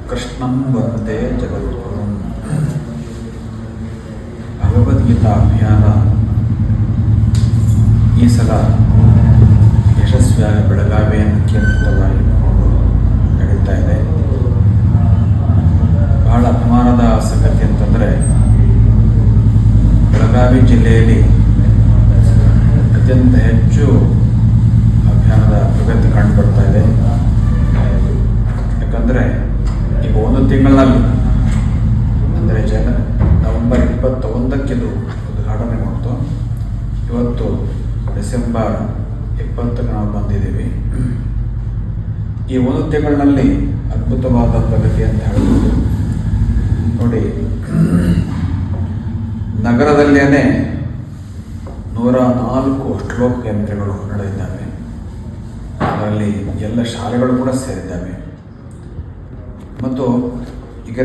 ಕೃಷ್ಣಂ ವಂದೇ ಜಗದ್ಗುರುಂ. ಭಗವದ್ಗೀತಾ ಅಭಿಯಾನ ಈ ಸಲ ಯಶಸ್ವಿಯಾಗಿ ಬೆಳಗಾವಿಯನ್ನು ಕೇಂದ್ರವಾಗಿ ನಡೀತಾ ಇದೆ. ಬಹಳ ಅಭಿಮಾನದ ಸಂಗತಿ ಅಂತಂದರೆ, ಬೆಳಗಾವಿ ಜಿಲ್ಲೆಯಲ್ಲಿ ಅತ್ಯಂತ ಹೆಚ್ಚು ಅಭಿಯಾನದ ಪ್ರಗತಿ ಕಂಡು ಬರ್ತಾ ಇದೆ. ಯಾಕಂದರೆ ಈಗ ಒಂದು ತಿಂಗಳಲ್ಲಿ ಅಂದರೆ ನವೆಂಬರ್ 21ಕ್ಕೆ ಇದು ಉದ್ಘಾಟನೆ ಮಾಡ್ತು. ಇವತ್ತು ಡಿಸೆಂಬರ್ 20ಕ್ಕೆ ನಾವು ಬಂದಿದ್ದೀವಿ. ಈ ಒಂದು ತಿಂಗಳಿನಲ್ಲಿ ಅದ್ಭುತವಾದ ಪ್ರಗತಿ ಅಂತ ಹೇಳ್ಬೋದು. ನೋಡಿ, ನಗರದಲ್ಲೇ 104 ಶ್ಲೋಕ ಕೇಂದ್ರಗಳು ನಡೆದಿದ್ದಾವೆ. ಅದರಲ್ಲಿ ಎಲ್ಲ ಶಾಲೆಗಳು ಕೂಡ ಸೇರಿದ್ದಾವೆ. ಮತ್ತು ಈಗ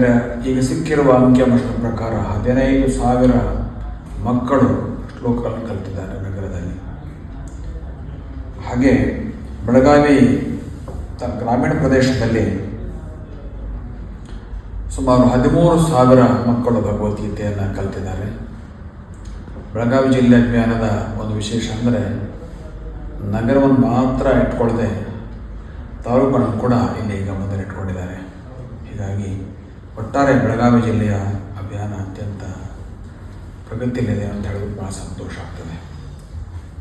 ಸಿಕ್ಕಿರುವ ಅಂಕಿಅಂಶದ ಪ್ರಕಾರ 15,000 ಮಕ್ಕಳು ಶ್ಲೋಕಗಳನ್ನು ಕಲಿತಿದ್ದಾರೆ ನಗರದಲ್ಲಿ. ಹಾಗೆ ಬೆಳಗಾವಿ ಗ್ರಾಮೀಣ ಪ್ರದೇಶದಲ್ಲಿ ಸುಮಾರು 13,000 ಮಕ್ಕಳು ಭಗವದ್ಗೀತೆಯನ್ನು ಕಲಿತಿದ್ದಾರೆ. ಬೆಳಗಾವಿ ಜಿಲ್ಲೆ ಅಭಿಯಾನದ ಒಂದು ವಿಶೇಷ ಅಂದರೆ, ನಗರವನ್ನು ಮಾತ್ರ ಇಟ್ಕೊಳ್ಳದೆ ತಾಲೂಕನ್ನು ಕೂಡ ಇಲ್ಲಿ ಗಮನದಲ್ಲಿ ಇಟ್ಕೊಂಡಿದ್ದಾರೆ. ಹೀಗಾಗಿ ಒಟ್ಟಾರೆ ಬೆಳಗಾವಿ ಜಿಲ್ಲೆಯ ಅಭಿಯಾನ ಅತ್ಯಂತ ಪ್ರಗತಿಯಲ್ಲಿದೆ ಅಂತ ಹೇಳೋದು ಭಾಳ ಸಂತೋಷ ಆಗ್ತದೆ.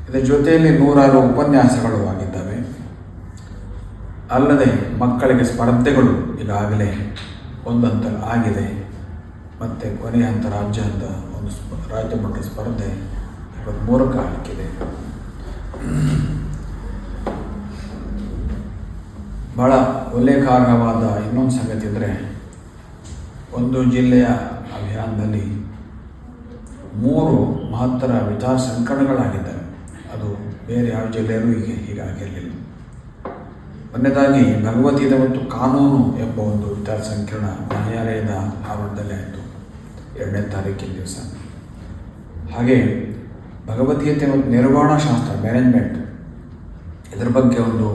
ಇದರ ಜೊತೆಯಲ್ಲಿ 106 ಉಪನ್ಯಾಸಗಳು ಆಗಿದ್ದಾವೆ. ಅಲ್ಲದೆ ಮಕ್ಕಳಿಗೆ ಸ್ಪರ್ಧೆಗಳು ಈಗಾಗಲೇ ಒಂದು ಹಂತ ಆಗಿದೆ. ಮತ್ತು ಕೊನೆಯ ಹಂತ ರಾಜ್ಯ ಮಟ್ಟದ ಸ್ಪರ್ಧೆ 23ಕ್ಕೆ ಆಗಲಿಕ್ಕಿದೆ. ಭಾಳ ಉಲ್ಲೇಖಾರ್ಹವಾದ ಇನ್ನೊಂದು ಸಂಗತಿ ಅಂದರೆ, ಒಂದು ಜಿಲ್ಲೆಯ ಅಭಿಯಾನದಲ್ಲಿ 3 ಮಹತ್ತರ ವಿಚಾರ ಸಂಕಿರಣಗಳಾಗಿದ್ದಾವೆ. ಅದು ಬೇರೆ ಯಾವ ಜಿಲ್ಲೆಯಲ್ಲೂ ಹೀಗಾಗಿರಲಿಲ್ಲ. ಒಂದನೇದಾಗಿ ಭಗವದ್ಗೀತೆ ಮತ್ತು ಕಾನೂನು ಎಂಬ ಒಂದು ವಿಚಾರ ಸಂಕಿರಣ ನ್ಯಾಯಾಲಯದ ಆವರಣದಲ್ಲೇ ಆಯಿತು 2ನೇ ತಾರೀಕಿನ ದಿವಸ. ಹಾಗೆ ಭಗವದ್ಗೀತೆ ಮತ್ತು ನಿರ್ವಹಣಾ ಶಾಸ್ತ್ರ ಮ್ಯಾನೇಜ್ಮೆಂಟ್ ಇದರ ಬಗ್ಗೆ ಒಂದು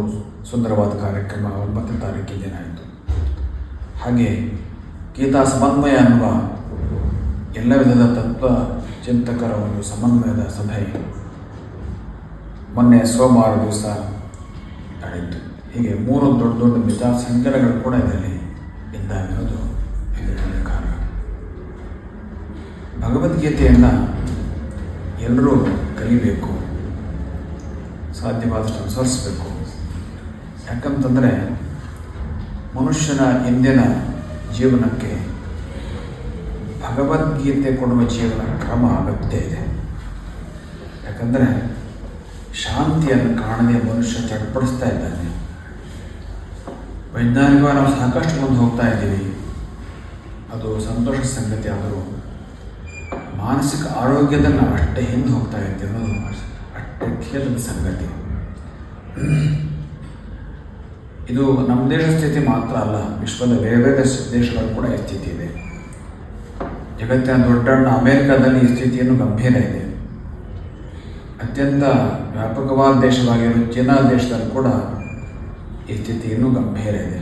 ಸುಂದರವಾದ ಕಾರ್ಯಕ್ರಮ 9ನೇ ತಾರೀಕಿನ ದಿನ ಆಯಿತು. ಹಾಗೆ ಗೀತಾ ಸಮನ್ವಯ ಅನ್ನುವ ಎಲ್ಲ ವಿಧದ ತತ್ವ ಚಿಂತಕರ ಒಂದು ಸಮನ್ವಯದ ಸಭೆ ಮೊನ್ನೆ ಸೋಮವಾರ ದಿವಸ ನಡೆಯಿತು. ಹೀಗೆ 3 ದೊಡ್ಡ ದೊಡ್ಡ ವಿಚಾರ ಸಂಕಿರಣಗಳು ಕೂಡ ಇದರಲ್ಲಿ ಇದ್ದಾವೆ ಅನ್ನೋದು ಇದರಲ್ಲಿ ಕಾರಣ. ಭಗವದ್ಗೀತೆಯನ್ನು ಎಲ್ಲರೂ ಕಲಿಬೇಕು, ಸಾಧ್ಯವಾದಷ್ಟು ಅನುಸರಿಸಬೇಕು. ಯಾಕಂತಂದರೆ ಮನುಷ್ಯನ ಇಂದಿನ ಜೀವನಕ್ಕೆ ಭಗವದ್ಗೀತೆ ಕೊಡುವ ಜೀವನ ಕ್ರಮ ಅಗತ್ಯ ಇದೆ. ಯಾಕಂದರೆ ಶಾಂತಿಯನ್ನು ಕಾಣದೆ ಮನುಷ್ಯ ಚಡ್ಪಡಿಸ್ತಾ ಇದ್ದಾನೆ. ವೈಜ್ಞಾನಿಕವಾಗಿ ನಾವು ಸಾಕಷ್ಟು ಮುಂದೆ ಹೋಗ್ತಾ ಇದ್ದೀವಿ, ಅದು ಸಂತೋಷದ ಸಂಗತಿ. ಆದರೂ ಮಾನಸಿಕ ಆರೋಗ್ಯದಲ್ಲಿ ನಾವು ಅಷ್ಟೇ ಹಿಂದೆ ಹೋಗ್ತಾ ಇದ್ದೀವಿ ಅನ್ನೋದು ಅಷ್ಟೇ ಖೇದದ ಸಂಗತಿ. ಇದು ನಮ್ಮ ದೇಶದ ಸ್ಥಿತಿ ಮಾತ್ರ ಅಲ್ಲ, ವಿಶ್ವದ ಬೇರೆ ಬೇರೆ ದೇಶಗಳು ಕೂಡ ಈ ಸ್ಥಿತಿ ಇದೆ. ಜಗತ್ತಿನ ದೊಡ್ಡಣ್ಣ ಅಮೇರಿಕಾದಲ್ಲಿ ಈ ಸ್ಥಿತಿಯನ್ನು ಗಂಭೀರ ಇದೆ. ಅತ್ಯಂತ ವ್ಯಾಪಕವಾದ ದೇಶವಾಗಿರೋ ಚೀನಾ ದೇಶದಲ್ಲಿ ಕೂಡ ಈ ಸ್ಥಿತಿ ಇನ್ನೂ ಗಂಭೀರ ಇದೆ.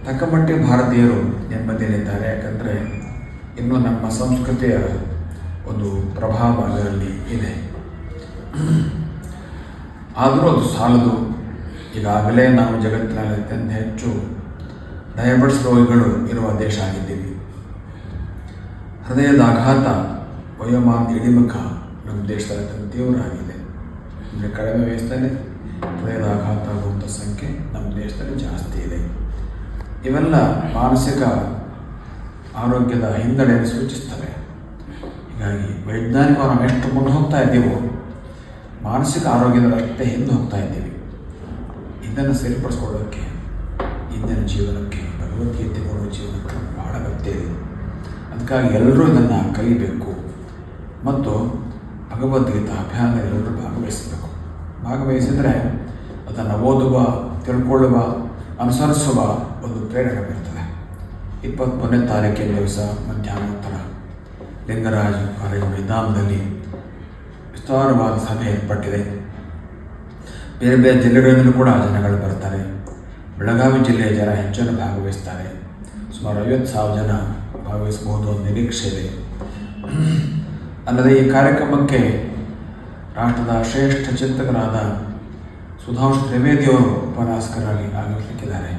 ತಕ್ಕಮಟ್ಟಿಗೆ ಭಾರತೀಯರು ನೆಮ್ಮದಿಯಲ್ಲಿದ್ದಾರೆ. ಯಾಕಂದರೆ ಇನ್ನೂ ನಮ್ಮ ಸಂಸ್ಕೃತಿಯ ಒಂದು ಪ್ರಭಾವ ಅದರಲ್ಲಿ ಇದೆ. ಆದರೂ ಅದು ಸಾಲದು. ಈಗಾಗಲೇ ನಾವು ಜಗತ್ತಿನಲ್ಲಿ ಅತ್ಯಂತ ಹೆಚ್ಚು ಡಯಾಬಿಟಿಸ್ ರೋಗಿಗಳು ಇರುವ ದೇಶ ಆಗಿದ್ದೀವಿ. ಹೃದಯದ ಆಘಾತ, ವಯೋಮಾನದ ಇಳಿಮುಖ ನಮ್ಮ ದೇಶದಲ್ಲಿ ಅತ್ಯಂತ ತೀವ್ರ ಆಗಿದೆ. ಅಂದರೆ ಕಡಿಮೆ ವಯಸ್ಸಲ್ಲಿ ಹೃದಯದ ಆಘಾತ ಆಗುವಂಥ ಸಂಖ್ಯೆ ನಮ್ಮ ದೇಶದಲ್ಲಿ ಜಾಸ್ತಿ ಇದೆ. ಇವೆಲ್ಲ ಮಾನಸಿಕ ಆರೋಗ್ಯದ ಹಿನ್ನಡೆಯನ್ನು ಸೂಚಿಸ್ತವೆ. ಹೀಗಾಗಿ ವೈಜ್ಞಾನಿಕವಾಗಿ ನಾವು ಎಷ್ಟು ಮುಂದೆ ಹೋಗ್ತಾ ಇದ್ದೀವೋ ಮಾನಸಿಕ ಆರೋಗ್ಯದಲ್ಲಿ ಅಷ್ಟೇ ಹಿಂದೆ ಹೋಗ್ತಾ ಇದ್ದೀವಿ. ಇದನ್ನು ಸರಿಪಡಿಸ್ಕೊಳ್ಳೋಕ್ಕೆ ಇಂದಿನ ಜೀವನಕ್ಕೆ ಭಗವದ್ಗೀತೆ ಕೊಡುವ ಜೀವನಕ್ಕೆ ಬಹಳ ಅಗತ್ಯ ಇದೆ. ಅದಕ್ಕಾಗಿ ಎಲ್ಲರೂ ಇದನ್ನು ಕಲಿಬೇಕು ಮತ್ತು ಭಗವದ್ಗೀತಾ ಅಭಿಯಾನದಲ್ಲಿ ಎಲ್ಲರೂ ಭಾಗವಹಿಸಬೇಕು. ಭಾಗವಹಿಸಿದರೆ ಅದನ್ನು ಓದುವ, ತಿಳ್ಕೊಳ್ಳುವ, ಅನುಸರಿಸುವ ಒಂದು ಪ್ರೇರಣೆ ಬರ್ತದೆ. 23ನೇ ತಾರೀಕಿನ ದಿವಸ ಮಧ್ಯಾಹ್ನೋತ್ತರ ಲಿಂಗರಾಜ್ ಕಾಲೇಜು ಮೈದಾನದಲ್ಲಿ ವಿಸ್ತಾರವಾದ ಸಭೆ ಏರ್ಪಟ್ಟಿದೆ. ಬೇರೆ ಬೇರೆ ಜಿಲ್ಲೆಗಳಿಂದಲೂ ಕೂಡ ಜನಗಳು ಬರ್ತಾರೆ. ಬೆಳಗಾವಿ ಜಿಲ್ಲೆಯ ಜನ ಹೆಚ್ಚನ್ನು ಭಾಗವಹಿಸ್ತಾರೆ. ಸುಮಾರು 50,000 ಜನ ಭಾಗವಹಿಸಬಹುದು ಅನ್ನೋ ನಿರೀಕ್ಷೆ ಇದೆ. ಅಲ್ಲದೆ ಈ ಕಾರ್ಯಕ್ರಮಕ್ಕೆ ರಾಷ್ಟ್ರದ ಶ್ರೇಷ್ಠ ಚಿಂತಕರಾದ ಸುಧಾಂಶು ತ್ರಿವೇದಿಯವರು ಉಪನ್ಯಾಸಕರಾಗಿ ಆಗಮಿಸಲಿಕ್ಕಿದ್ದಾರೆ.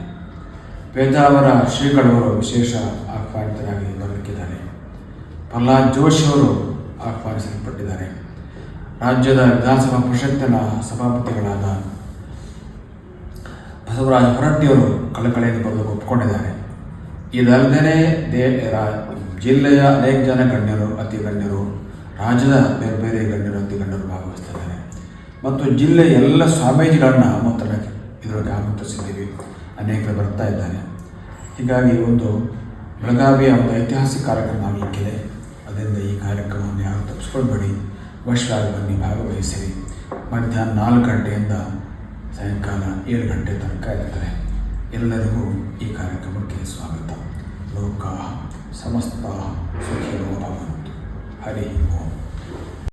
ಪೇಜಾವರ ಶ್ರೀಗಳವರು ವಿಶೇಷ ಆಹ್ವಾನಿತರಾಗಿ ಬರಲಿಕ್ಕಿದ್ದಾರೆ. ಪ್ರಹ್ಲಾದ್ ಜೋಶಿಯವರು ಆಹ್ವಾನಿಸಲ್ಪಟ್ಟಿದ್ದಾರೆ. ರಾಜ್ಯದ ವಿಧಾನಸಭಾ ಪರಿಷತ್ತಿನ ಸಭಾಪತಿಗಳಾದ ಬಸವರಾಜ ಹೊರಟ್ಟಿಯವರು ಕಳಕಳಿಯನ್ನು ಬರೆದು ಒಪ್ಪಿಕೊಂಡಿದ್ದಾರೆ. ಇದಲ್ಲದೆ ಜಿಲ್ಲೆಯ ಅನೇಕ ಜನ ಗಣ್ಯರು, ಅತಿ ಗಣ್ಯರು, ರಾಜ್ಯದ ಬೇರೆ ಬೇರೆ ಗಣ್ಯರು, ಅತಿ ಗಣ್ಯರು ಭಾಗವಹಿಸ್ತಿದ್ದಾರೆ. ಮತ್ತು ಜಿಲ್ಲೆಯ ಎಲ್ಲ ಸ್ವಾಮೀಜಿಗಳನ್ನು ಇದರೊಳಗೆ ಆಮಂತ್ರಿಸಿದ್ದೀವಿ. ಅನೇಕರು ಬರ್ತಾ ಇದ್ದಾರೆ. ಹೀಗಾಗಿ ಬೆಳಗಾವಿಯ ಒಂದು ಐತಿಹಾಸಿಕ ಕಾರ್ಯಕ್ರಮ ಆಗಲಿಕ್ಕಿದೆ. ಅದರಿಂದ ಈ ಕಾರ್ಯಕ್ರಮವನ್ನು ಯಾರು ತಪ್ಪಿಸ್ಕೊಳ್ಬೇಡಿ, ವರ್ಷವಾಗಿ ಬನ್ನಿ, ಭಾಗವಹಿಸಿರಿ. ಮಧ್ಯಾಹ್ನ 4 ಗಂಟೆಯಿಂದ ಸಾಯಂಕಾಲ 7 ಗಂಟೆ ತನಕ ಇರ್ತಾರೆ. ಎಲ್ಲರಿಗೂ ಈ ಕಾರ್ಯಕ್ರಮಕ್ಕೆ ಸ್ವಾಗತ. ಲೋಕಾಃ ಸಮಸ್ತಾಃ ಸುಖಿನೋ ಭವಂತು. ಹರಿ ಓಂ.